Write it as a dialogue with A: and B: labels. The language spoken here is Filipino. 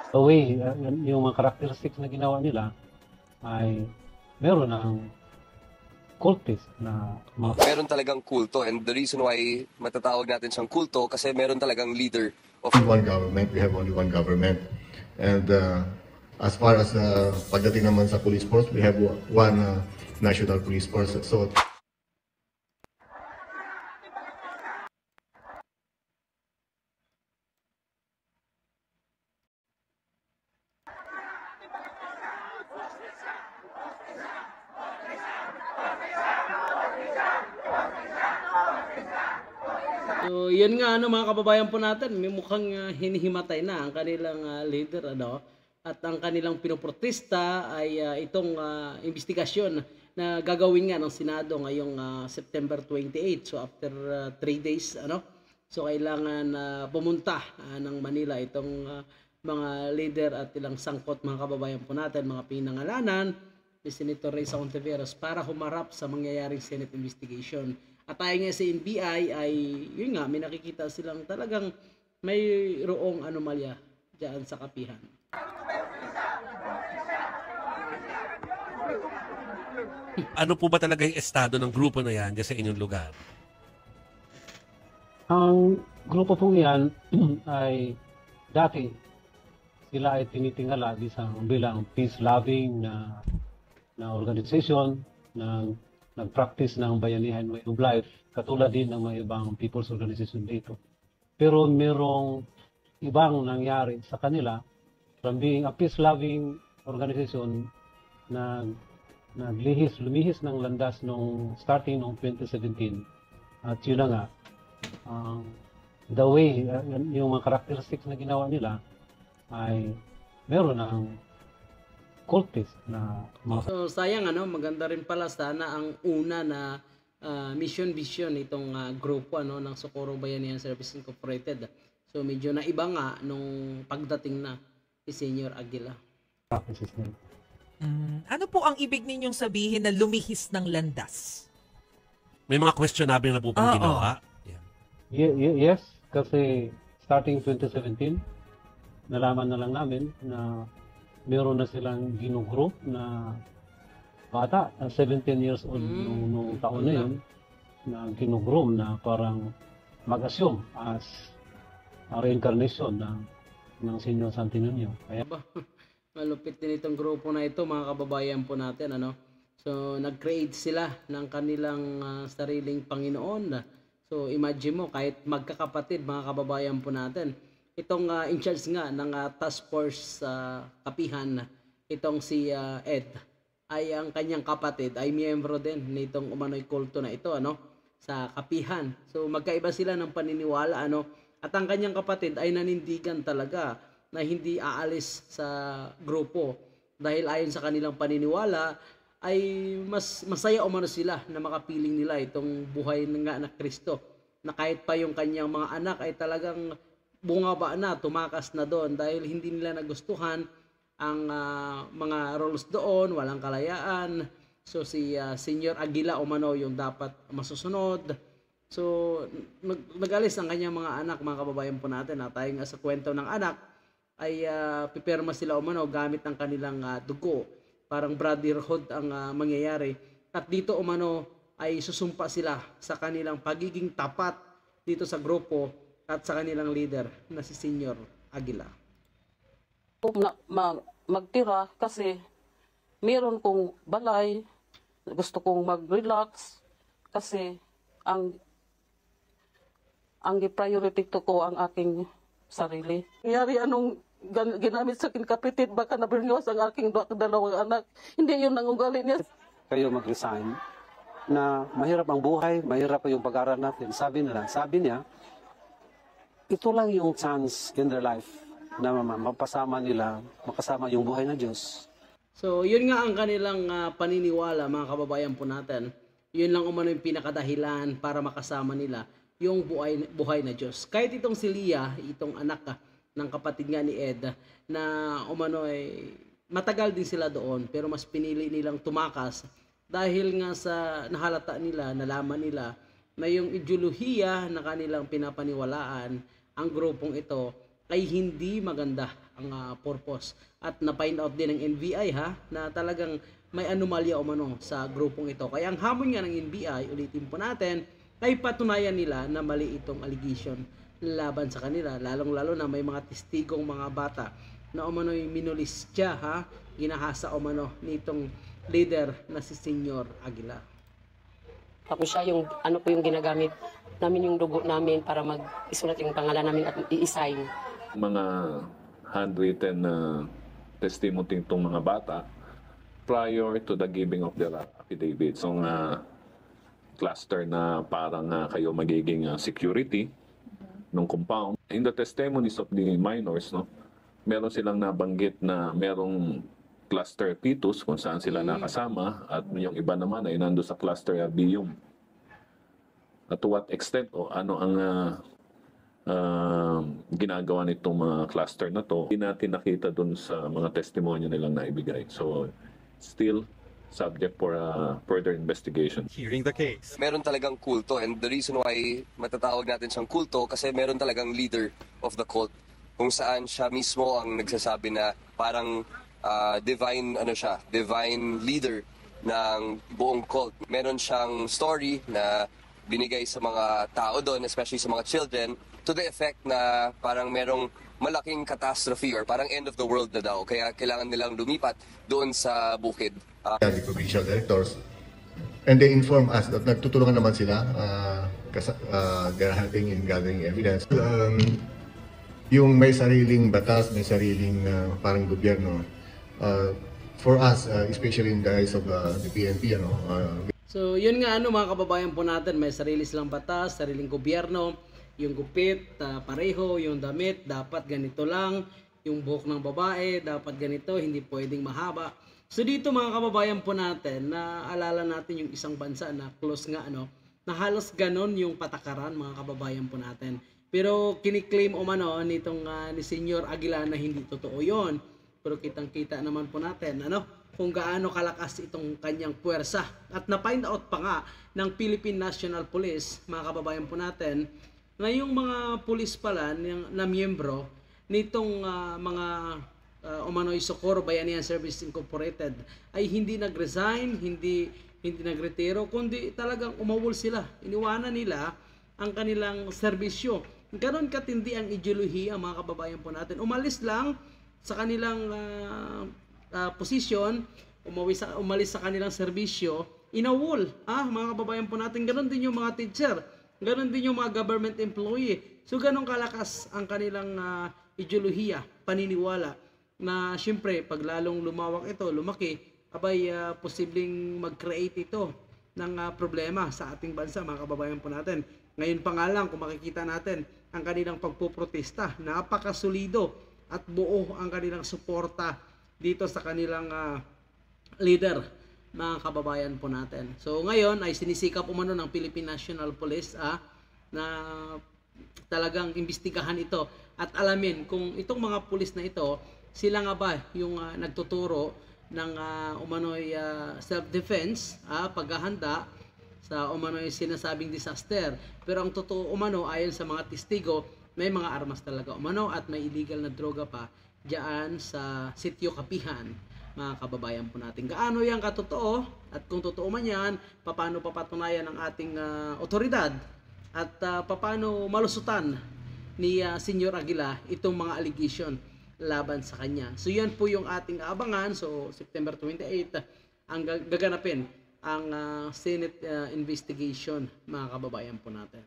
A: the way, yung mga characteristics na ginawa nila ay meron ng cultist na mga
B: Meron talagang kulto, and the reason why matatawag natin siyang kulto kasi meron talagang leader of
C: One government, we have only one government. And as far as pagdating naman sa police force, we have one national police force. So
D: So, yun nga mga kababayan po natin, may mukhang hinihimatay na ang kanilang leader at ang kanilang pinoprotesta ay itong investigasyon na gagawin nga ng Senado ngayong September 28. So after 3 days so kailangan pumunta ng Manila itong mga leader at ilang sangkot mga kababayan po natin, mga pinangalanan ni Senator Risa Hontiveros para humarap sa mangyayaring Senate investigation. At tayo nga sa NBI ay, yun nga, may nakikita silang talagang mayroong anomalya dyan sa kapihan.
E: Ano po ba talaga yung estado ng grupo na yan dyan sa inyong lugar?
A: ang grupo pong yan ay dati sila ay tinitingala bilang peace-loving na organization na nag-practice ng bayanihan way of life, katulad din ng mga ibang people's organization dito. Pero merong ibang nangyari sa kanila from being a peace-loving organization na lumihis ng landas starting noong 2017. At yun na nga, the way, yung mga characteristics na ginawa nila ay meron ng cultist na mga...
D: So sayang maganda rin pala sana ang una na mission vision itong grupo ng Socorro Bayanihan Services Incorporated. So medyo naiba nga nung pagdating na si Senior Aguila.
F: Ano po ang ibig ninyong sabihin na lumihis ng landas?
E: May mga questionable na po bang ginawa?
A: Yes, kasi starting 2017, nalaman na lang namin na meron na silang ginugroup na bata, 17 years old nung taon na yun, na ginugroup na parang mag-assume as a reincarnation ng Senyor Santo Niño. Kaya
D: Malupit din itong grupo na ito mga kababayan po natin So nag-create sila ng kanilang sariling Panginoon. So imagine mo kahit magkakapatid mga kababayan po natin. Itong in charge nga ng task force kapihan, itong si Ed, ay ang kanyang kapatid ay miyembro din nitong umano'y kulto na ito sa kapihan. So magkaiba sila ng paniniwala at ang kanyang kapatid ay nanindigan talaga na hindi aalis sa grupo dahil ayon sa kanilang paniniwala ay mas masaya umano sila na makapiling nila itong buhay nga na Kristo, na kahit pa yung kanyang mga anak ay talagang bungaba na, tumakas na doon dahil hindi nila nagustuhan ang mga rules doon, walang kalayaan. So si Senior Aguila umano yung dapat masusunod. So nag-alis ang kanyang mga anak, mga kababayan po natin. At tayo nga sa kwento ng anak ay pipirma sila umano gamit ang kanilang dugo. Parang brotherhood ang mangyayari. At dito umano ay susumpa sila sa kanilang pagiging tapat dito sa grupo at sa kanilang leader na si Senior Aguila.
G: Magtira kasi meron kong balay, gusto kong mag-relax kasi ang priority ko ang aking sarili. Nangyari anong ginamit sa akin kapitid, baka nabirniwas ang aking dalawang anak. Hindi yun ang ugali niya.
H: Kayo mag-resign na mahirap ang buhay, mahirap yung pag-aaral natin. Sabi niya, ito lang yung chance in their life na makasama yung buhay ng Diyos.
D: So, yun nga ang kanilang paniniwala, mga kababayan po natin. Yun lang umano yung pinakadahilan para makasama nila yung buhay na Diyos. Kahit itong si Leah, itong anak ng kapatid nga ni Ed, na umano ay matagal din sila doon, pero mas pinili nilang tumakas dahil nga sa nahalata nila, nalaman nila na yung ideolohiya na kanilang pinapaniwalaan, ang grupong ito ay hindi maganda ang purpose. At na-find out din ng NBI na talagang may anomalya umano sa grupong ito. Kaya ang hamon nga ng NBI, ulitin po natin, ay patunayan nila na mali itong allegation laban sa kanila. Lalong-lalo na may mga testigong mga bata na umano'y minulistya, ginahasa umano nitong leader na si Senyor Aguila.
I: Tapos siya yung yung ginagamit namin yung dugo namin para mag-isulat yung pangalan namin at i-sign.
J: Mga handwritten na testimony itong mga bata prior to the giving of their affidavit. So cluster na parang kayo magiging security ng compound. In the testimonies of the minors, meron silang nabanggit na merong cluster fetus kung saan sila nakasama at yung iba naman ay nando sa cluster erbium. At to what extent o ano ang ginagawa nitong mga cluster na to, hindi natin nakita dun sa mga testimonya nilang naibigay. So, still subject for further investigation.
K: Hearing the case.
B: Meron talagang kulto, and the reason why matatawag natin siyang kulto kasi meron talagang leader of the cult kung saan siya mismo ang nagsasabi na parang divine leader ng buong cult. Meron siyang story na binigay sa mga tao doon, especially sa mga children, to the effect na parang merong malaking catastrophe or parang end of the world na daw. Kaya kailangan nilang lumipat doon sa bukid.
C: The provincial directors, and they inform us that nagtutulungan naman sila, they're helping in gathering evidence. Yung may sariling batas, may sariling parang gobyerno, for us, especially in the eyes of the PNP,
D: So, yun nga mga kababayan po natin, may sarili silang batas, sariling gobyerno, yung gupit, pareho, yung damit, dapat ganito lang, yung buhok ng babae, dapat ganito, hindi pwedeng mahaba. So, dito mga kababayan po natin, naalala natin yung isang bansa na close nga, na halos ganon yung patakaran mga kababayan po natin. Pero kiniklaim umano nitong ni Senyor Aguila na hindi totoo yon. Pero kitang-kita naman po natin, kung gaano kalakas itong kanyang puwersa. At na-find out pa nga ng Philippine National Police, mga kababayan po natin, na yung mga pulis pala na miyembro nitong mga umano'y Socorro Bayanihan Service Incorporated ay hindi nag-resign, hindi nagretiro, kundi talagang umawol sila. Iniwanan nila ang kanilang serbisyo. Ganon katindi ang ideolohiya, mga kababayan po natin. Umalis lang sa kanilang posisyon, umalis sa kanilang serbisyo, inawol, mga kababayan po natin. Ganon din yung mga teacher, ganon din yung mga government employee. So ganon kalakas ang kanilang ideolohiya, paniniwala, na syempre pag lalong lumawak ito, lumaki, posibleng mag-create ito ng problema sa ating bansa, mga kababayan po natin. Ngayon pa nga lang, kung makikita natin ang kanilang pagpuprotesta, napakasulido at buo ang kanilang suporta dito sa kanilang leader, mga kababayan po natin. So ngayon ay sinisikap umano ng Philippine National Police na talagang imbestigahan ito at alamin kung itong mga pulis na ito, sila nga ba yung nagtuturo ng umano'y self-defense, paghahanda sa umano'y sinasabing disaster. Pero ang totoo umano, ayon sa mga testigo, may mga armas talaga umano at may illegal na droga pa diyan sa Sitio Kapihan, mga kababayan po natin. Gaano yan katotoo at kung totoo man yan, paano papatunayan ng ating otoridad at paano malusutan ni Senyor Aguila itong mga allegation laban sa kanya. So yan po yung ating abangan. So September 28 ang gaganapin ang Senate investigation, mga kababayan po natin.